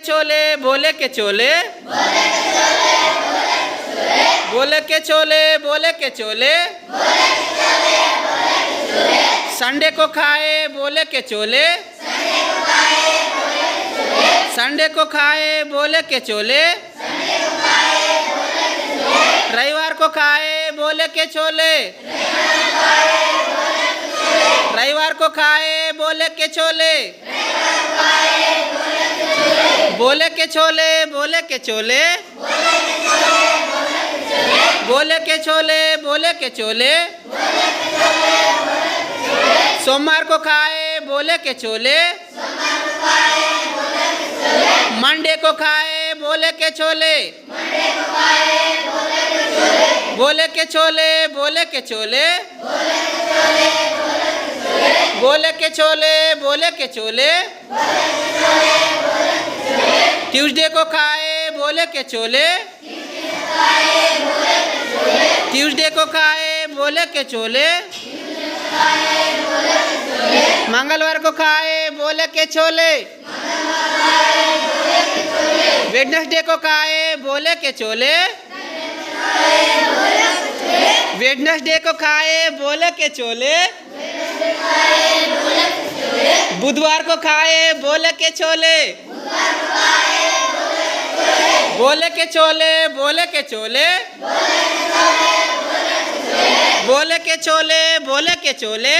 चोले बोले के चोले, बोले के चोले बोले के चोले, संडे को खाए बोले के चोले, संडे को खाए बोले के चोले, रविवार को खाए बोले के चोले, रविवार को खाए बोले के चोले, बोले के चोले बोले के चोले, बोले के चोले बोले के चोले, सोमवार को खाए बोले के चोले, मंडे को खाए बोले के चोले, बोले के चोले बोले के चोले, बोले के चोले बोले के चोले, ट्यूसडे को खाए बोले के चोले, ट्यूसडे को खाए बोले के चोले, मंगलवार को खाए बोले के चोले, वेडनेसडे को खाए बोले के चोले, वेडनेसडे को खाए बोले के चोले, बुधवार को खाए बोले के चोले, बोले के चोले बोले के चोले, बोले के चोले बोले के चोले,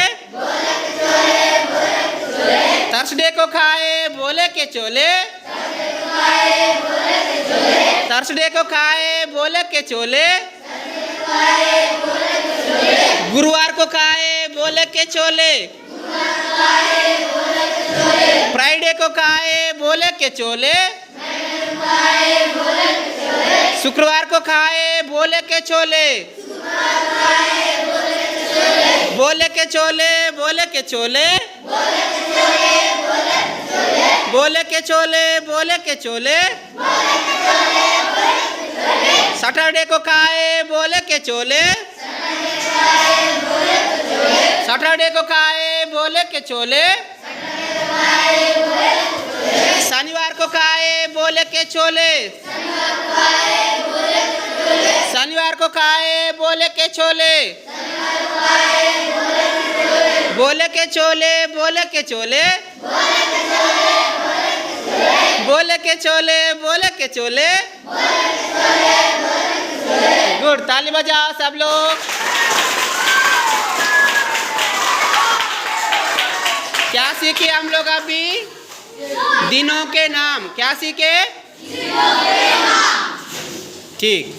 थर्सडे को खाए बोले के चोले, थर्सडे को खाए बोले के चोले, गुरुवार को खाए बोले के चोले, फ्राइडे को खाए बोले के चोले, शुक्रवार को खाए बोले के चोले, बोले के चोले बोले के चोले, बोले के चोले बोले के चोले, सैटरडे को खाए बोले के चोले, सैटरडे को खाए बोले के चोले, शनिवार को खाए बोले के चोले, शनिवार को खाए बोले के चोले, बोले के चोले बोले के चोले, बोले के चोले बोले के चोले। गुड, ताली बजाओ सब लोग। क्या सीखे हम लोग अभी? दिनों के नाम। क्या सीखे? ठीक।